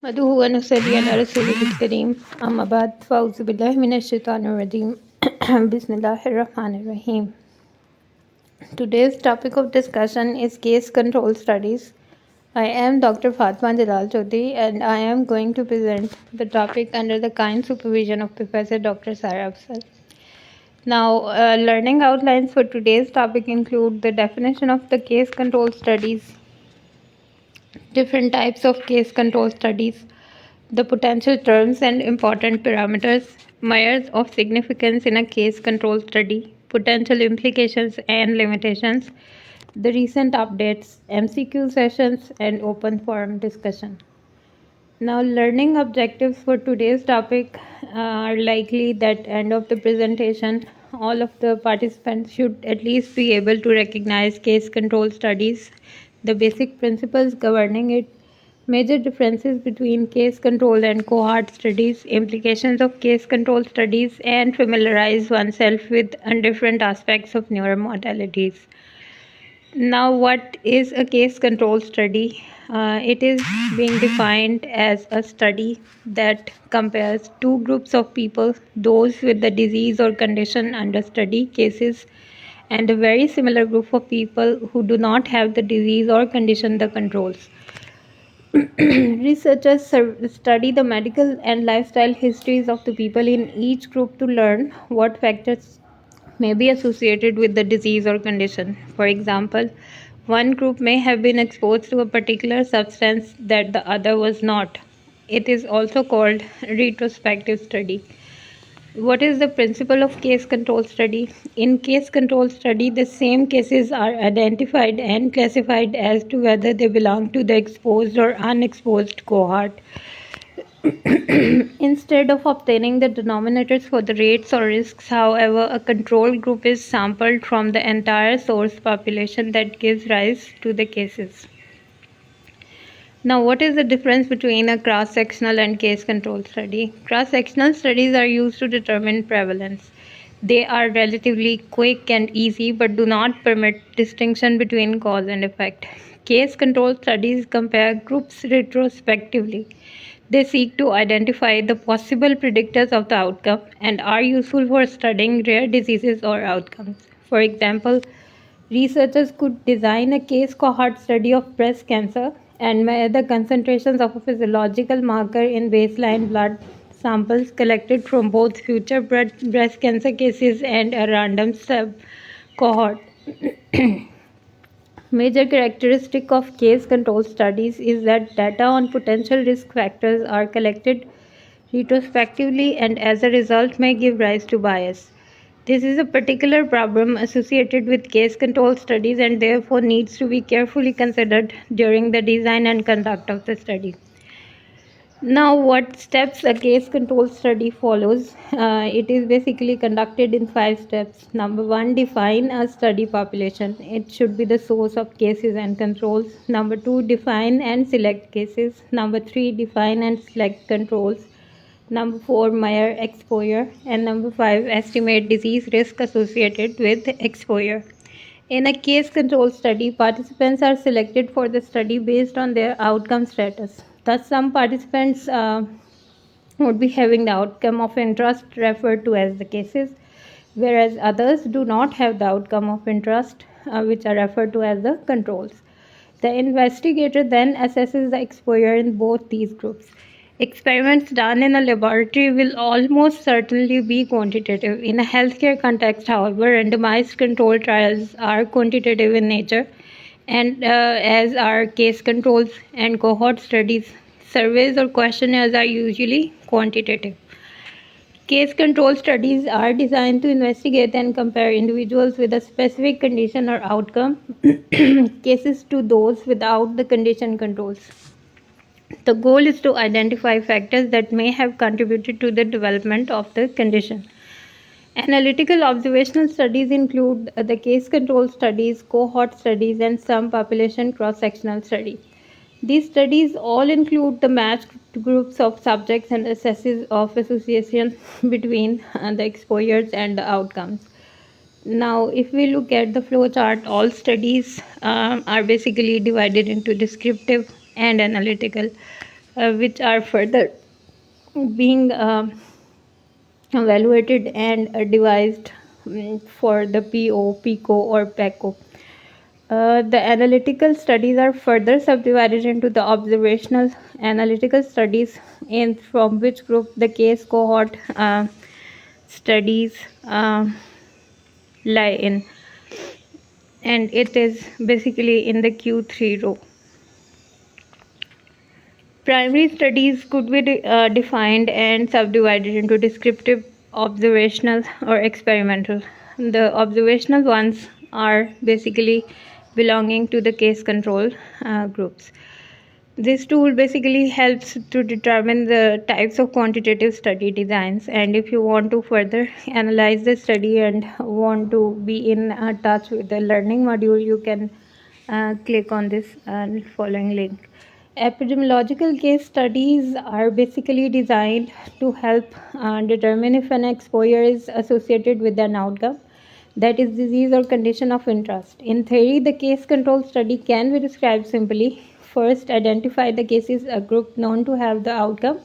मदहू व नसली अला रसूलिल करीम अम्मा बाद फ़ाऊज़ु बिल्लाहि मिनश शैतानिर रजीम बिस्मिल्लाहिर रहमानिर रहीम. Today's topic of discussion is case control studies. I am Dr. Fatma Jalal Chaudhary and I am going to present the topic under the kind supervision of Professor Dr. Sara Afzal. Now, learning outlines for today's topic include the definition of the case control studies, different types of case control studies, the potential terms and important parameters, measures of significance in a case control study, potential implications and limitations, the recent updates, MCQ sessions, and open forum discussion. Now, learning objectives for today's topic are likely that end of the presentation, all of the participants should at least be able to recognize case control studies, the basic principles governing it, major differences between case control and cohort studies, implications of case control studies, and familiarize oneself with different aspects of neuromodalities. Now, what is a case control study? It is being defined as a study that compares two groups of people, those with the disease or condition under study cases, and a very similar group of people who do not have the disease or condition, the controls. Researchers study the medical and lifestyle histories of the people in each group to learn what factors may be associated with the disease or condition. For example, one group may have been exposed to a particular substance that the other was not. It is also called retrospective study. What is the principle of case control study? In case control study, the same cases are identified and classified as to whether they belong to the exposed or unexposed cohort. Instead of obtaining the denominators for the rates or risks, however, a control group is sampled from the entire source population that gives rise to the cases. Now, what is the difference between a cross-sectional and case control study? Cross-sectional studies are used to determine prevalence. They are relatively quick and easy but do not permit distinction between cause and effect. Case control studies compare groups retrospectively. They seek to identify the possible predictors of the outcome and are useful for studying rare diseases or outcomes. For example, researchers could design a case cohort study of breast cancer and measure the concentrations of a physiological marker in baseline blood samples collected from both future breast cancer cases and a random sub cohort. Major characteristic of case control studies is that data on potential risk factors are collected retrospectively and as a result may give rise to bias. This is a particular problem associated with case control studies and therefore needs to be carefully considered during the design and conduct of the study. Now, what steps a case control study follows? It is basically conducted in 5 steps. Number 1, define a study population. It should be the source of cases and controls. Number 2, define and select cases. Number 3, define and select controls. Number 4, measure exposure. And number 5, estimate disease risk associated with exposure. In a case control study, participants are selected for the study based on their outcome status. Thus, some participants would be having the outcome of interest referred to as the cases, whereas others do not have the outcome of interest, which are referred to as the controls. The investigator then assesses the exposure in both these groups. Experiments done in a laboratory will almost certainly be quantitative. In a healthcare context, however, randomized controlled trials are quantitative in nature, and as are case controls and cohort studies, surveys or questionnaires are usually quantitative. Case control studies are designed to investigate and compare individuals with a specific condition or outcome cases to those without the condition controls. The goal is to identify factors that may have contributed to the development of the condition. Analytical observational studies include the case control studies, cohort studies, and some population cross-sectional studies. These studies all include the matched groups of subjects and assesses of association between the exposures and the outcomes. Now, if we look at the flow chart, all studies are basically divided into descriptive and analytical. which are further being evaluated and devised for the PO, PICO, or PECO. The analytical studies are further subdivided into the observational analytical studies, in from which group the case cohort studies lie in, and it is basically in the Q3 row. Primary studies could be defined and subdivided into descriptive, observational, or experimental. The observational ones are basically belonging to the case control groups. This tool basically helps to determine the types of quantitative study designs, and if you want to further analyze the study and want to be in touch with the learning module, you can click on this following link. Epidemiological case studies are basically designed to help determine if an exposure is associated with an outcome, that is, disease or condition of interest. In theory, the case control study can be described simply. First, identify the cases, a group known to have the outcome,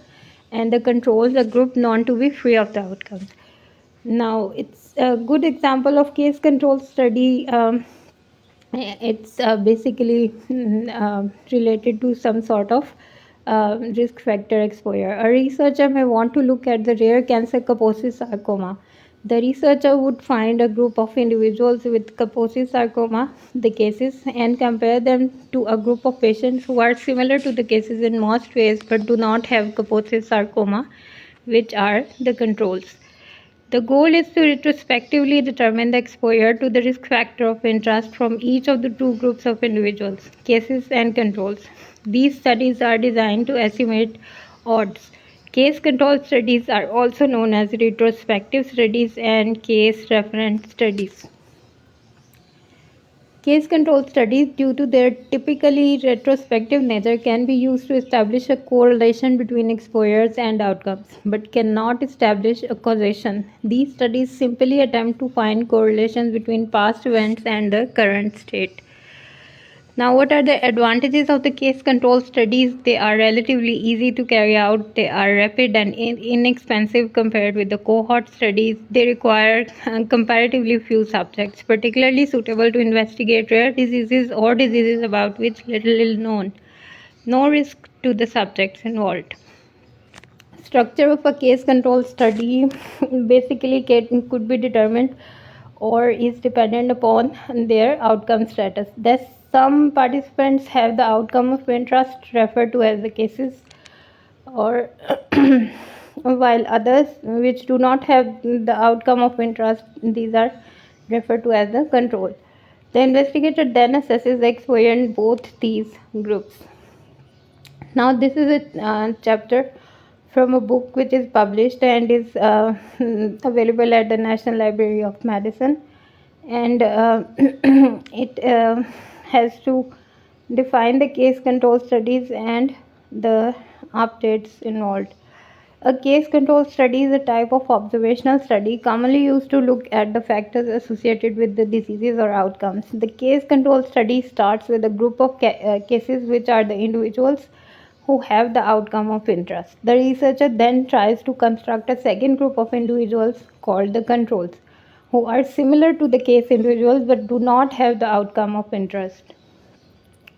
and the controls, a group known to be free of the outcomes. Now, it's a good example of case control study. It's basically related to some sort of risk factor exposure. A researcher may want to look at the rare cancer Kaposi sarcoma. The researcher would find a group of individuals with Kaposi sarcoma, the cases, and compare them to a group of patients who are similar to the cases in most ways but do not have Kaposi sarcoma, which are the controls. The goal is to retrospectively determine the exposure to the risk factor of interest from each of the two groups of individuals, cases and controls. These studies are designed to estimate odds. Case control studies are also known as retrospective studies and case reference studies. Case control studies, due to their typically retrospective nature, can be used to establish a correlation between exposures and outcomes, but cannot establish a causation. These studies simply attempt to find correlations between past events and the current state. Now, what are the advantages of the case control studies? They are relatively easy to carry out, they are rapid and inexpensive compared with the cohort studies. They require comparatively few subjects, particularly suitable to investigate rare diseases or diseases about which little is known. No risk to the subjects involved. Structure of a case control study basically could be determined or is dependent upon their outcome status. Thus, some participants have the outcome of interest referred to as the cases, or while others which do not have the outcome of interest, these are referred to as the control. The investigator then assesses the exposure in both these groups. Now, this is a chapter from a book which is published and is available at the National Library of Medicine, and it has to define the case control studies and the updates involved. A case control study is a type of observational study commonly used to look at the factors associated with the diseases or outcomes. The case control study starts with a group of cases, which are the individuals who have the outcome of interest. The researcher then tries to construct a second group of individuals called the controls, who are similar to the case individuals but do not have the outcome of interest.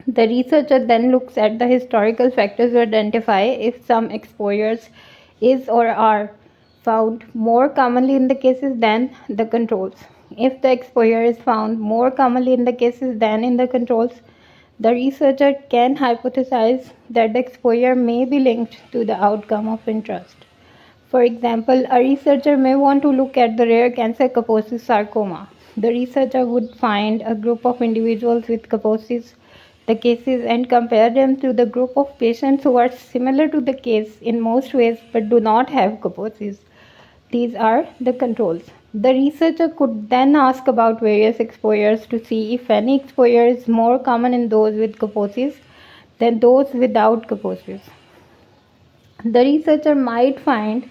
The researcher then looks at the historical factors to identify if some exposures is or are found more commonly in the cases than the controls. If the exposure is found more commonly in the cases than in the controls, the researcher can hypothesize that the exposure may be linked to the outcome of interest. For example, a researcher may want to look at the rare cancer Kaposi sarcoma. The researcher would find a group of individuals with Kaposi's, the cases, and compare them to the group of patients who are similar to the case in most ways but do not have Kaposi's. These are the controls. The researcher could then ask about various exposures to see if any exposure is more common in those with Kaposi's than those without Kaposi's. The researcher might find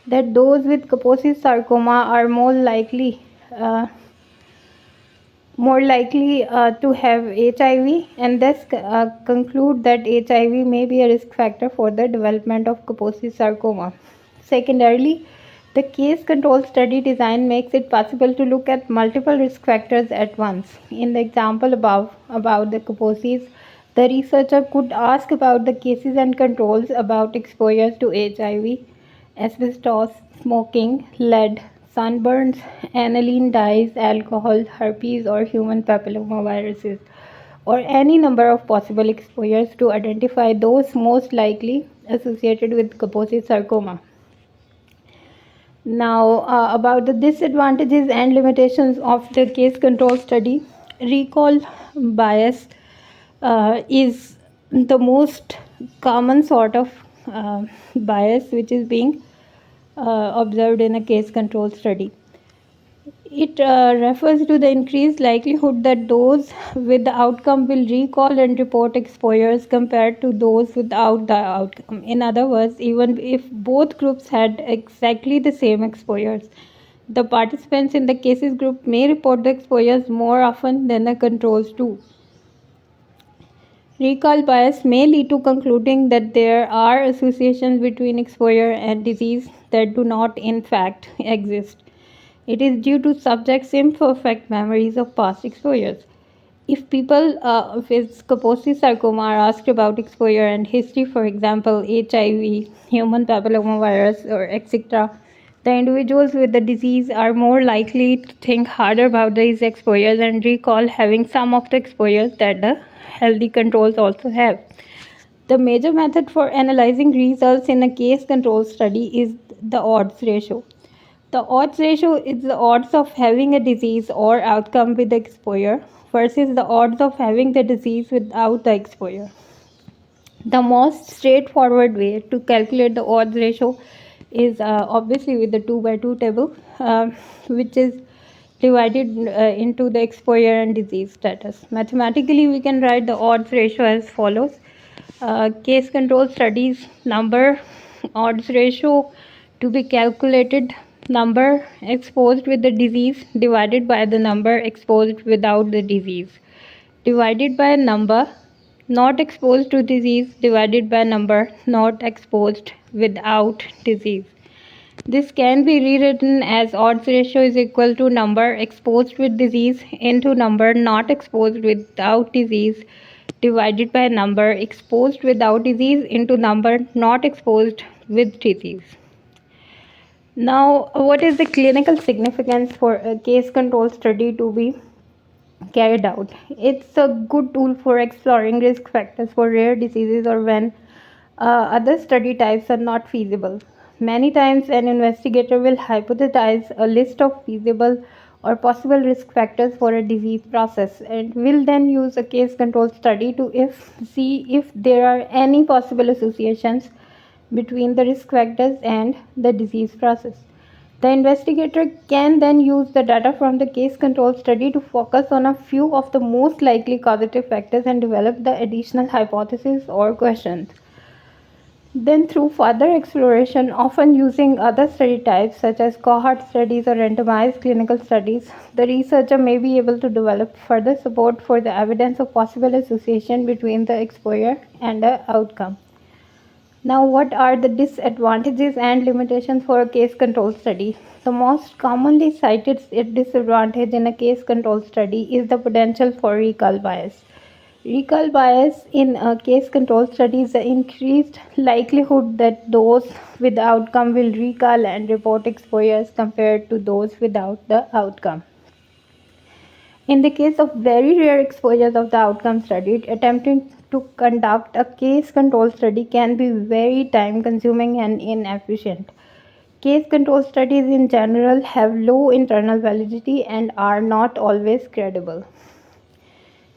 that those with Kaposi's sarcoma are more likely more likely to have HIV, and thus conclude that HIV may be a risk factor for the development of Kaposi sarcoma. Secondarily, the case control study design makes it possible to look at multiple risk factors at once. In the example above about the Kaposi's, the researcher could ask about the cases and controls about exposure to HIV, asbestos, smoking, lead, sunburns, aniline dyes, alcohol, herpes, or human papillomaviruses, or any number of possible exposures to identify those most likely associated with Kaposi sarcoma. Now, about the disadvantages and limitations of the case control study, recall bias is the most common sort of bias which is being observed in a case control study. It refers to the increased likelihood that those with the outcome will recall and report exposures compared to those without the outcome. In other words, even if both groups had exactly the same exposures, the participants in the cases group may report the exposures more often than the controls do. Recall bias may lead to concluding that there are associations between exposure and disease that do not, in fact, exist. It is due to subjects' imperfect memories of past exposures. If people with Kaposi sarcoma are asked about exposure and history, for example, HIV, human papillomavirus, or etc., the individuals with the disease are more likely to think harder about these exposures and recall having some of the exposures that the healthy controls also have. The major method for analyzing results in a case control study is the odds ratio. The odds ratio is the odds of having a disease or outcome with exposure versus the odds of having the disease without the exposure. The most straightforward way to calculate the odds ratio is obviously with the 2 by 2 table, which is divided into the exposure and disease status. Mathematically, we can write the odds ratio as follows. Case control studies number odds ratio to be calculated, number exposed with the disease divided by the number exposed without the disease, divided by number not exposed to disease divided by number not exposed without disease. This can be rewritten as odds ratio is equal to number exposed with disease into number not exposed without disease divided by number exposed without disease into number not exposed with disease. Now, what is the clinical significance for a case control study to be carried out? It's a good tool for exploring risk factors for rare diseases or when other study types are not feasible. Many times, an investigator will hypothesize a list of feasible or possible risk factors for a disease process and will then use a case control study to see if there are any possible associations between the risk factors and the disease process. The investigator can then use the data from the case control study to focus on a few of the most likely causative factors and develop the additional hypotheses or questions. Then, through further exploration, often using other study types such as cohort studies or randomized clinical studies, the researcher may be able to develop further support for the evidence of possible association between the exposure and the outcome. Now, what are the disadvantages and limitations for a case control study? The most commonly cited disadvantage in a case control study is the potential for recall bias. Recall bias in a case control study is the increased likelihood that those with the outcome will recall and report exposures compared to those without the outcome. In the case of very rare exposures of the outcome studied, attempting to conduct a case control study can be very time consuming and inefficient. Case control studies in general have low internal validity and are not always credible.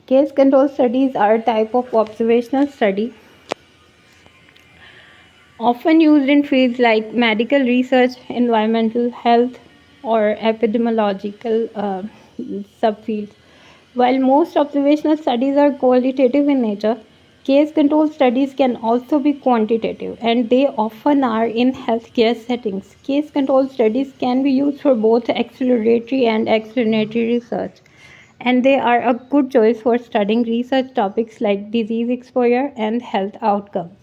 Case control studies are a type of observational study often used in fields like medical research, environmental health, or epidemiological subfields. While most observational studies are qualitative in nature, case control studies can also be quantitative, and they often are in healthcare settings. Case control studies can be used for both exploratory and explanatory research. and they are a good choice for studying research topics like disease exposure and health outcomes.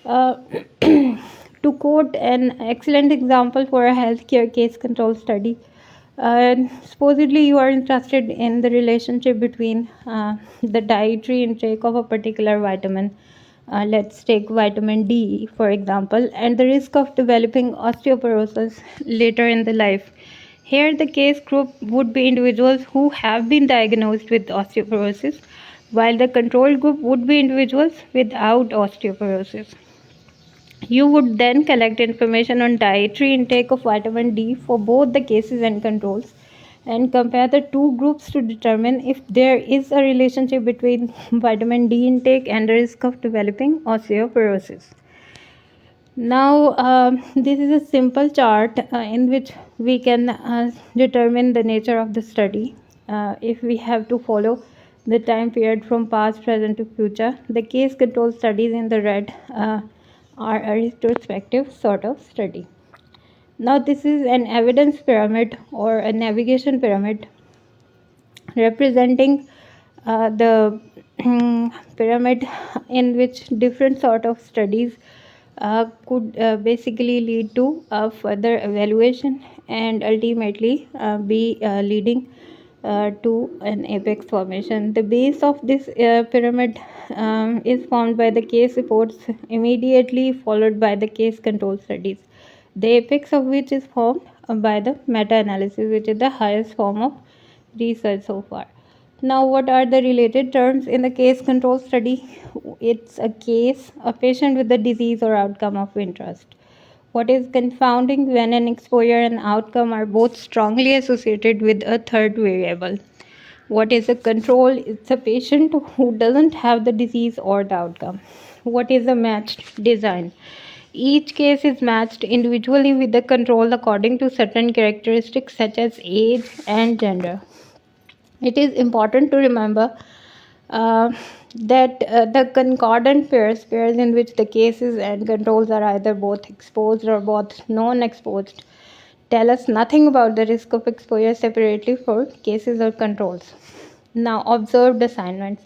Uh, to quote an excellent example for a healthcare case control study, supposedly you are interested in the relationship between the dietary intake of a particular vitamin. Let's take vitamin D, for example, and the risk of developing osteoporosis later in the life. Here, the case group would be individuals who have been diagnosed with osteoporosis, while the control group would be individuals without osteoporosis. You would then collect information on dietary intake of vitamin D for both the cases and controls and compare the two groups to determine if there is a relationship between vitamin D intake and the risk of developing osteoporosis. Now, this is a simple chart in which we can determine the nature of the study. If we have to follow the time period from past, present to future, the case control studies in the red are a retrospective sort of study. Now, this is an evidence pyramid or a navigation pyramid representing the pyramid in which different sort of studies could basically lead to further evaluation and ultimately be leading to an apex formation. The base of this pyramid is formed by the case reports, immediately followed by the case control studies, the apex of which is formed by the meta-analysis, which is the highest form of research so far. Now, what are the related terms in the case control study? It's a case, a patient with a disease or outcome of interest. What is confounding when an exposure and outcome are both strongly associated with a third variable? What is a control? It's a patient who doesn't have the disease or the outcome. What is a matched design? Each case is matched individually with the control according to certain characteristics such as age and gender. It is important to remember uh, that the concordant pairs in which the cases and controls are either both exposed or both non-exposed, tell us nothing about the risk of exposure separately for cases or controls. Now, observed assignments.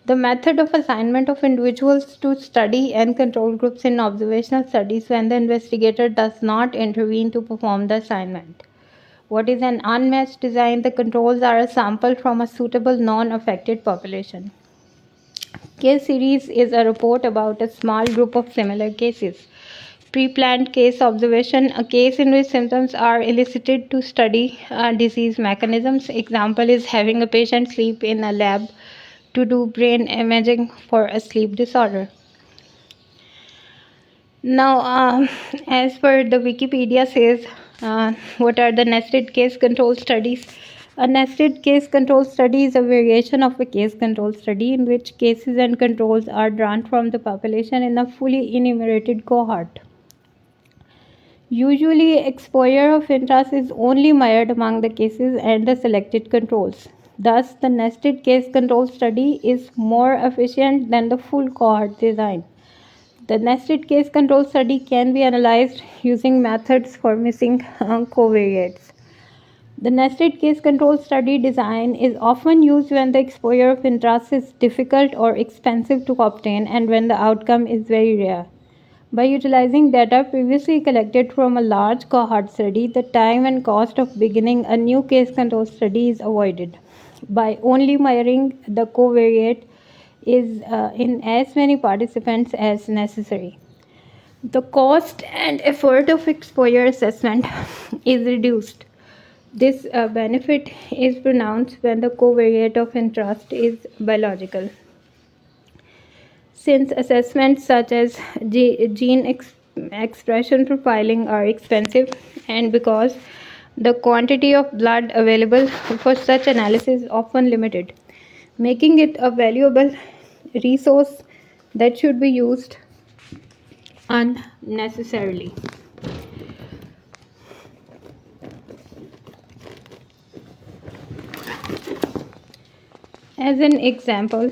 The method of assignment of individuals to study and control groups in observational studies when the investigator does not intervene to perform the assignment. What is an unmatched design? The controls are a sample from a suitable non-affected population. Case series is a report about a small group of similar cases. Pre-planned case observation, a case in which symptoms are elicited to study disease mechanisms. Example is having a patient sleep in a lab to do brain imaging for a sleep disorder. Now, as per the Wikipedia says, what are the nested case control studies? A nested case control study is a variation of a case control study in which cases and controls are drawn from the population in a fully enumerated cohort. Usually, exposure of interest is only measured among the cases and the selected controls. Thus, the nested case control study is more efficient than the full cohort design. The nested case control study can be analyzed using methods for missing covariates. The nested case control study design is often used when the exposure of interest is difficult or expensive to obtain and when the outcome is very rare. By utilizing data previously collected from a large cohort study, the time and cost of beginning a new case control study is avoided. By only measuring the covariate is in as many participants as necessary. The cost and effort of exposure assessment is reduced. This benefit is pronounced when the covariate of interest is biological. Since assessments such as gene expression profiling are expensive, and because the quantity of blood available for such analysis is often limited, making it a valuable resource that should be used unnecessarily. As an example,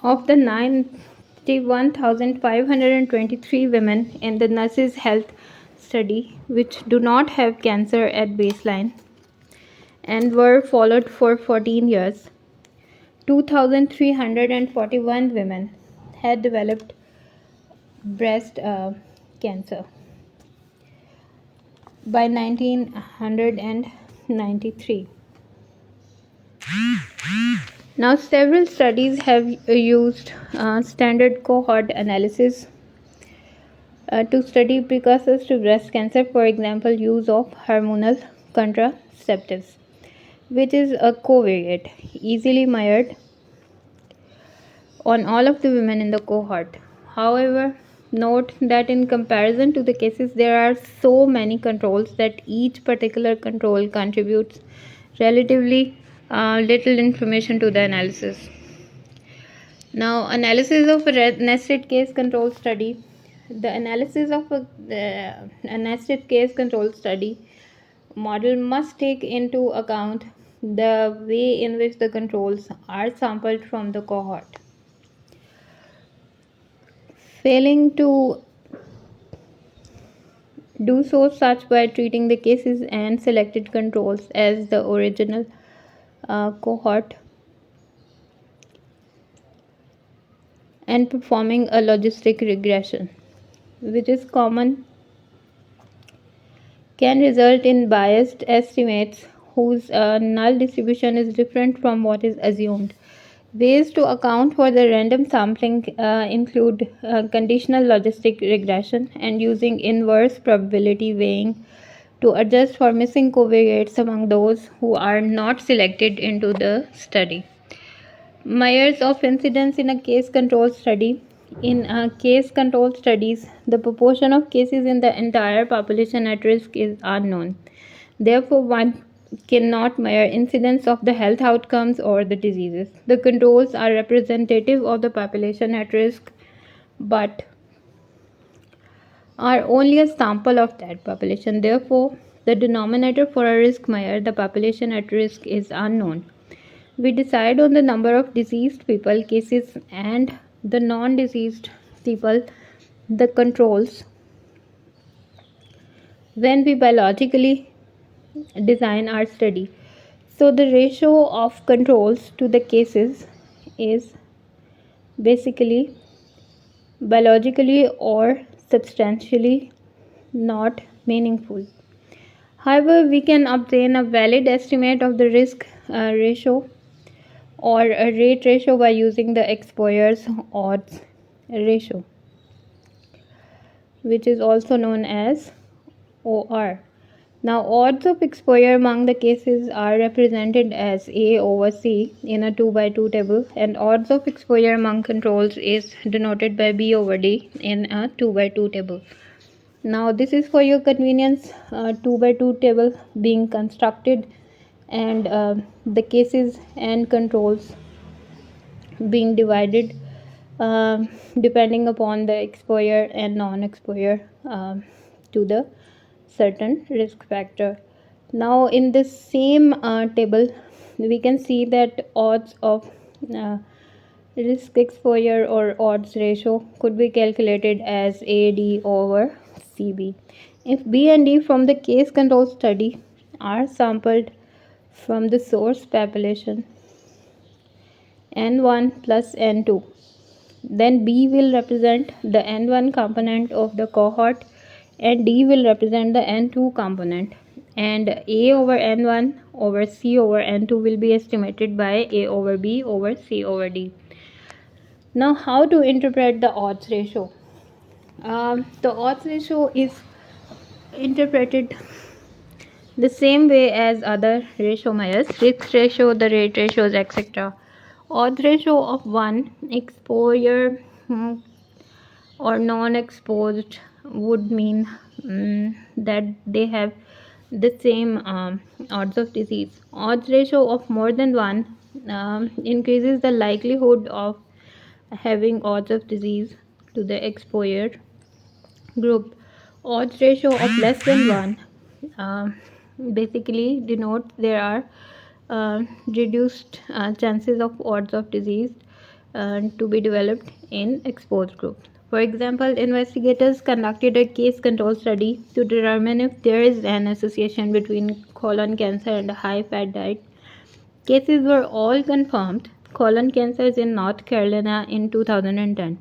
of the 91,523 women in the nurses' health study which do not have cancer at baseline, and were followed for 14 years. 2,341 women had developed breast cancer by 1993. Now, several studies have used standard cohort analysis to study precursors to breast cancer, for example, use of hormonal contraceptives, which is a covariate, easily measured on all of the women in the cohort. However, note that in comparison to the cases, there are so many controls that each particular control contributes relatively little information to the analysis. Now, analysis of a nested case control study. The analysis of a nested case control study model must take into account the way in which the controls are sampled from the cohort. Failing to do so such by treating the cases and selected controls as the original cohort and performing a logistic regression, which is common, can result in biased estimates whose null distribution is different from what is assumed. Ways to account for the random sampling include conditional logistic regression and using inverse probability weighing to adjust for missing covariates among those who are not selected into the study. Measures of incidence in a case control study. In case control studies, the proportion of cases in the entire population at risk is unknown. Therefore, one cannot measure incidence of the health outcomes or the diseases. The controls are representative of the population at risk but are only a sample of that population. Therefore, the denominator for a risk measure, the population at risk, is unknown. We decide on the number of diseased people, cases, and the non-diseased people, the controls, when we biologically design our study. So the ratio of controls to the cases is basically biologically or substantially not meaningful. However, we can obtain a valid estimate of the risk ratio or a rate ratio by using the exposure odds ratio, which is also known as OR. Now, odds of exposure among the cases are represented as A over C in a 2 by 2 table, and odds of exposure among controls is denoted by B over D in a 2 by 2 table. Now, this is for your convenience, 2 by 2 table being constructed and the cases and controls being divided depending upon the exposure and non-exposure to the certain risk factor. Now in this same table we can see that odds of risk exposure or odds ratio could be calculated as AD over CB. If B and D from the case control study are sampled from the source population N1 plus N2, then B will represent the N1 component of the cohort and D will represent the N2 component, and A over N1 over C over N2 will be estimated by A over B over C over D. Now, how to interpret the odds ratio? The odds ratio is interpreted the same way as other ratio measures: risk ratio, the rate ratios, etc. Odds ratio of 1, exposure or non-exposed, would mean that they have the same odds of disease. Odds ratio of more than 1 increases the likelihood of having odds of disease to the exposure group. Odds ratio of less than 1 basically denotes there are reduced chances of odds of disease to be developed in exposed groups. For example, investigators conducted a case control study to determine if there is an association between colon cancer and a high fat diet. Cases were all confirmed colon cancers in North Carolina in 2010.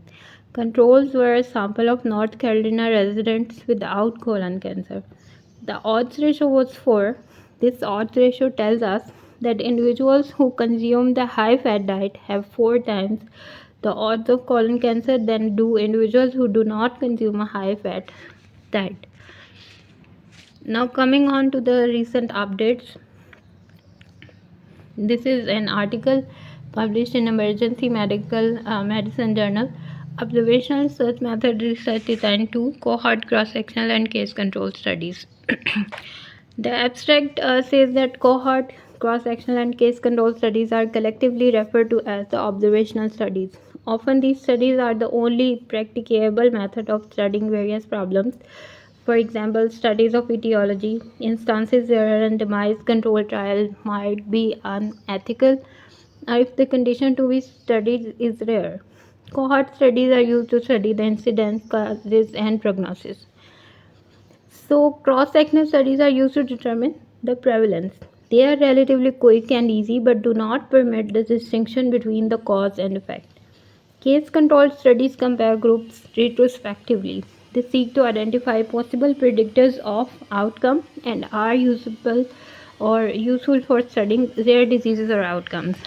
Controls were a sample of North Carolina residents without colon cancer. The odds ratio was 4. This odds ratio tells us that individuals who consume the high fat diet have 4 times the odds of colon cancer than do individuals who do not consume a high fat diet. Now, coming on to the recent updates. This is an article published in Emergency Medical Medicine Journal. Observational Search Method Research Design 2 Cohort Cross-Sectional and Case Control Studies. The abstract says that cohort, cross-sectional and case control studies are collectively referred to as the observational studies. Often these studies are the only practicable method of studying various problems. For example, studies of etiology, instances where a randomized control trial might be unethical, or if the condition to be studied is rare. Cohort studies are used to study the incidence, causes, and prognosis. So, cross-sectional studies are used to determine the prevalence. They are relatively quick and easy but do not permit the distinction between the cause and effect. Case-controlled studies compare groups retrospectively. They seek to identify possible predictors of outcome and are useful for studying rare diseases or outcomes.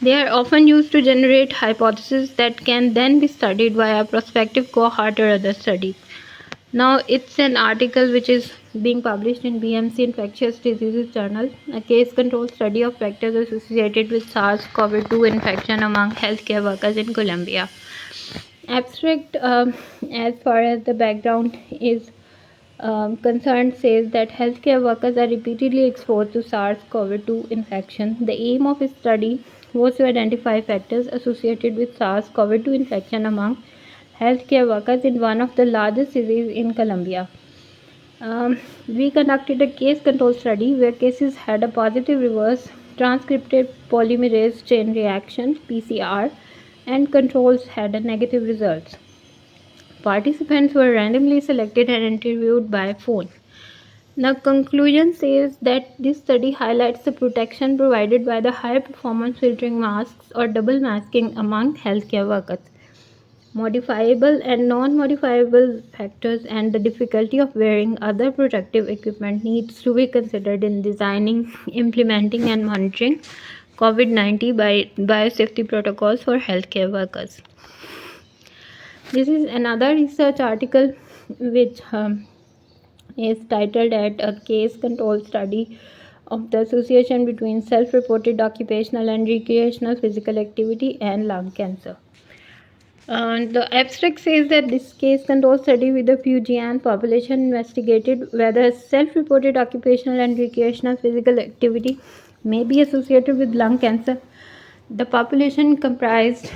They are often used to generate hypotheses that can then be studied via prospective cohort or other studies. Now, it's an article which is being published in BMC Infectious Diseases Journal, a case control study of factors associated with SARS-CoV-2 infection among healthcare workers in Colombia. Abstract, as far as the background is concerned, says that healthcare workers are repeatedly exposed to SARS-CoV-2 infection. The aim of this study was to identify factors associated with SARS-CoV-2 infection among healthcare workers in one of the largest cities in Colombia. We conducted a case control study where cases had a positive reverse transcriptive polymerase chain reaction (PCR) and controls had a negative results. Participants were randomly selected and interviewed by phone. The conclusion says that this study highlights the protection provided by the high performance filtering masks or double masking among healthcare workers. Modifiable and non-modifiable factors and the difficulty of wearing other protective equipment needs to be considered in designing, implementing and monitoring COVID-19 biosafety protocols for healthcare workers. This is another research article which is titled at a case control study of the association between self-reported occupational and recreational physical activity and lung cancer. The abstract says that this case control study with the Fujian population investigated whether self-reported occupational and recreational physical activity may be associated with lung cancer. The population comprised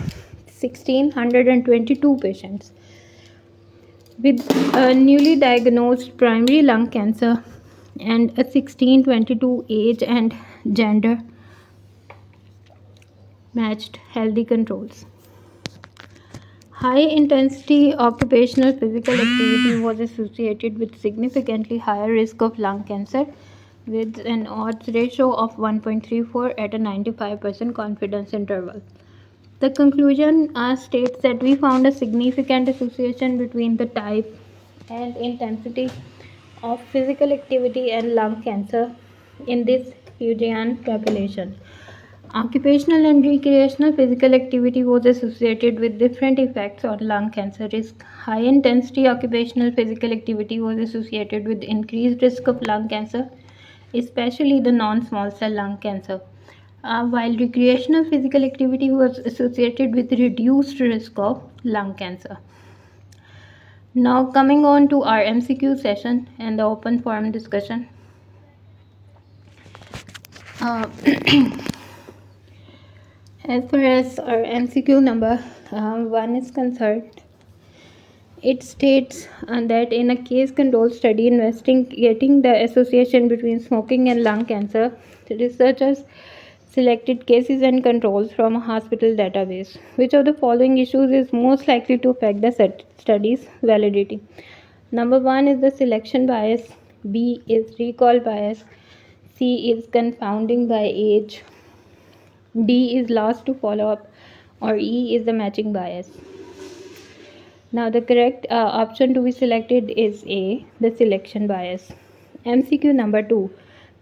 1,622 patients with newly diagnosed primary lung cancer and a 16-22 age and gender matched healthy controls. High intensity occupational physical activity was associated with significantly higher risk of lung cancer with an odds ratio of 1.34 at a 95% confidence interval. The conclusion states that we found a significant association between the type and intensity of physical activity and lung cancer in this Fujian population. Occupational and recreational physical activity was associated with different effects on lung cancer risk. High intensity occupational physical activity was associated with increased risk of lung cancer, especially the non-small cell lung cancer, while recreational physical activity was associated with reduced risk of lung cancer. Now coming on to our MCQ session and the open forum discussion. As far as our MCQ number 1 is concerned, it states that in a case control study investigating the association between smoking and lung cancer, the researchers selected cases and controls from a hospital database. Which of the following issues is most likely to affect the study's validity? Number 1 is the selection bias, B is recall bias, C is confounding by age, D is last to follow up, or E is the matching bias. Now the correct option to be selected is A, the selection bias. MCQ number 2.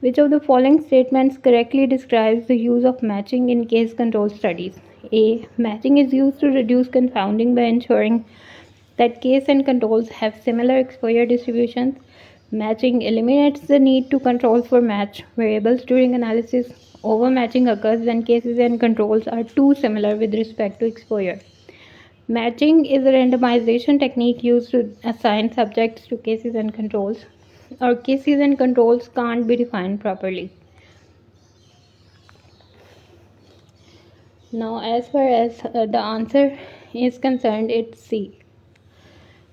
Which of the following statements correctly describes the use of matching in case control studies? A. Matching is used to reduce confounding by ensuring that case and controls have similar exposure distributions. Matching eliminates the need to control for match variables during analysis. Overmatching occurs when cases and controls are too similar with respect to exposure. Matching is a randomization technique used to assign subjects to cases and controls, or cases and controls can't be defined properly. Now, as far as the answer is concerned, it's C.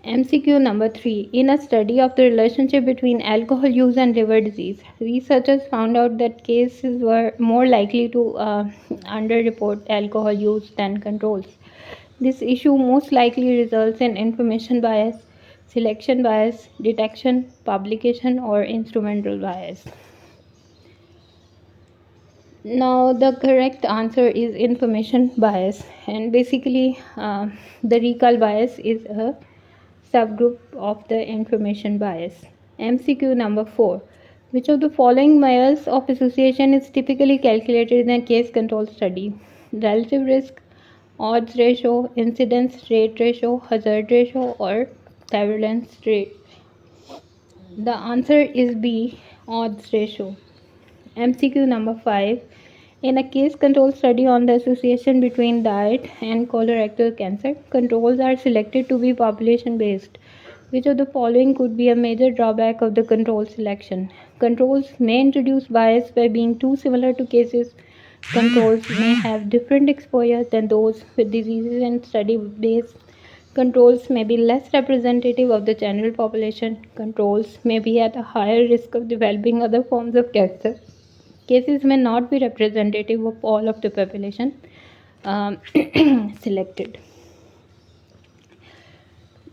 MCQ number 3. In a study of the relationship between alcohol use and liver disease, researchers found out that cases were more likely to underreport alcohol use than controls. This issue most likely results in information bias, selection bias, detection, publication, or instrumental bias. Now, the correct answer is information bias, and basically, the recall bias is a subgroup of the information bias. MCQ number 4. Which of the following measures of association is typically calculated in a case control study? Relative risk, odds ratio, incidence rate ratio, hazard ratio, or prevalence rate? The answer is B, odds ratio. MCQ number 5. In a case control study on the association between diet and colorectal cancer, controls are selected to be population based. Which of the following could be a major drawback of the control selection? Controls may introduce bias by being too similar to cases. Controls may have different exposure than those with diseases, and study based controls may be less representative of the general population. Controls may be at a higher risk of developing other forms of cancer. Cases may not be representative of all of the population selected.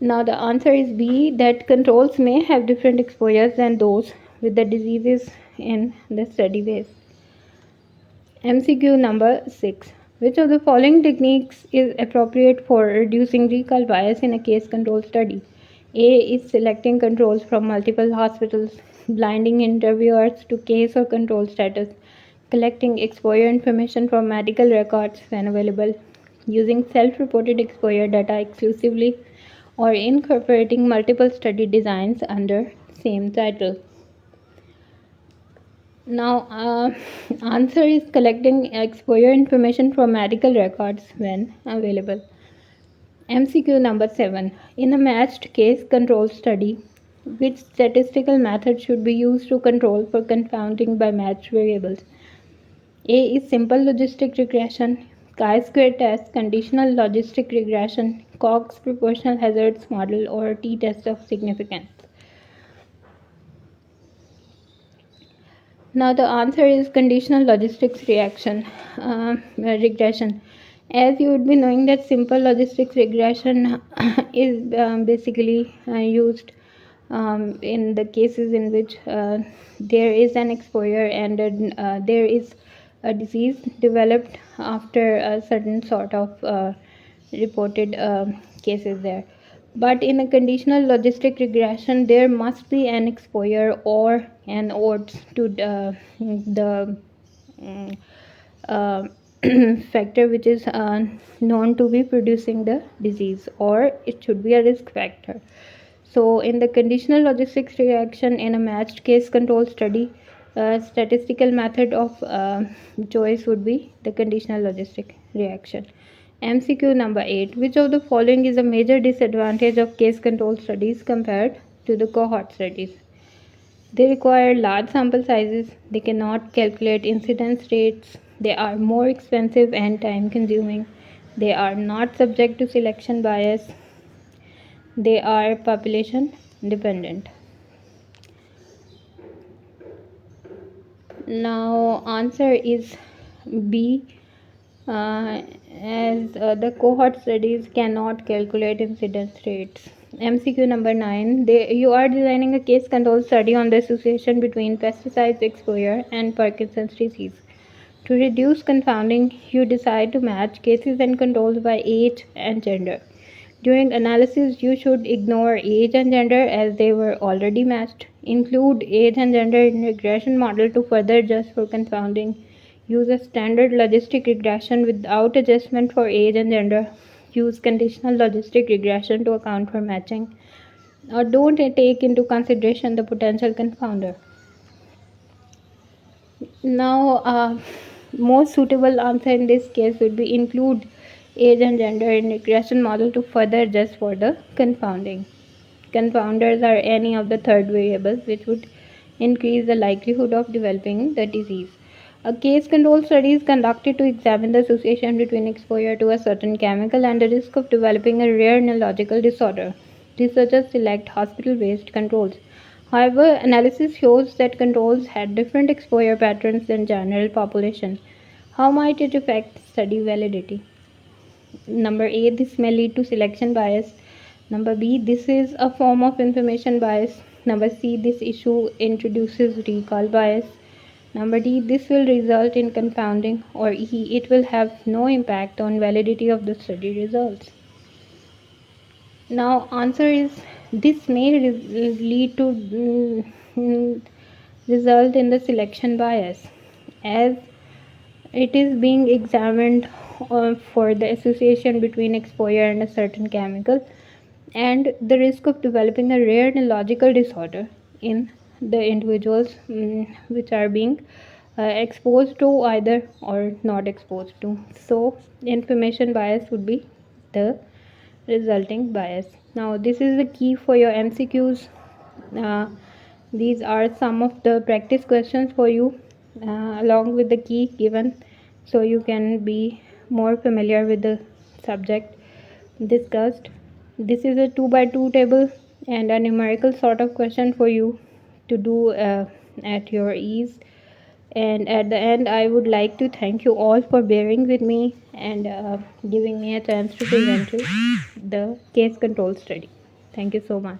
Now the answer is B, that controls may have different exposures than those with the diseases in the study base. MCQ number 6. Which of the following techniques is appropriate for reducing recall bias in a case control study? A is selecting controls from multiple hospitals, blinding interviewers to case or control status, collecting exposure information from medical records when available, using self-reported exposure data exclusively, or incorporating multiple study designs under same title. Now, answer is collecting exposure information from medical records when available. MCQ number 7. In a matched case control study, which statistical method should be used to control for confounding by matched variables? A is simple logistic regression, chi-square test, conditional logistic regression, Cox proportional hazards model, or t-test of significance. Now the answer is conditional logistics regression. As you would be knowing that simple logistics regression is basically used in the cases in which there is an exposure and there is a disease developed after a certain sort of reported cases there. But in a conditional logistic regression, there must be an exposure or an odds to the uh, factor which is known to be producing the disease, or it should be a risk factor. So, in the conditional logistics reaction in a matched case control study, statistical method of choice would be the conditional logistic reaction. MCQ number 8. Which of the following is a major disadvantage of case control studies compared to the cohort studies? They require large sample sizes, they cannot calculate incidence rates, they are more expensive and time consuming, they are not subject to selection bias, they are population dependent. Now answer is B, as the cohort studies cannot calculate incidence rates. MCQ number 9. You are designing a case control study on the association between pesticides exposure and Parkinson's disease. To reduce confounding, you decide to match cases and controls by age and gender. During analysis, you should ignore age and gender as they were already matched. Include age and gender in regression model to further adjust for confounding. Use a standard logistic regression without adjustment for age and gender. Use conditional logistic regression to account for matching. Or don't take into consideration the potential confounder. Now, most suitable answer in this case would be include age and gender in regression model to further adjust for the confounding. Confounders are any of the third variables which would increase the likelihood of developing the disease. A case control study is conducted to examine the association between exposure to a certain chemical and the risk of developing a rare neurological disorder. Researchers select hospital-based controls. However, analysis shows that controls had different exposure patterns than general population. How might it affect study validity? Number A, this may lead to selection bias. Number B, this is a form of information bias. Number C, this issue introduces recall bias. Number D, this will result in confounding. Or E, it will have no impact on validity of the study results. Now, answer is this may lead to result in the selection bias as it is being examined for the association between exposure and a certain chemical and the risk of developing a rare neurological disorder in the individuals which are being exposed to either or not exposed to. So, information bias would be the resulting bias. Now, this is the key for your MCQs. Uh, these are some of the practice questions for you along with the key given so you can be more familiar with the subject discussed. This is a 2 by 2 table and a numerical sort of question for you to do at your ease. And at the end, I would like to thank you all for bearing with me and giving me a chance to present you the case control study. Thank you so much.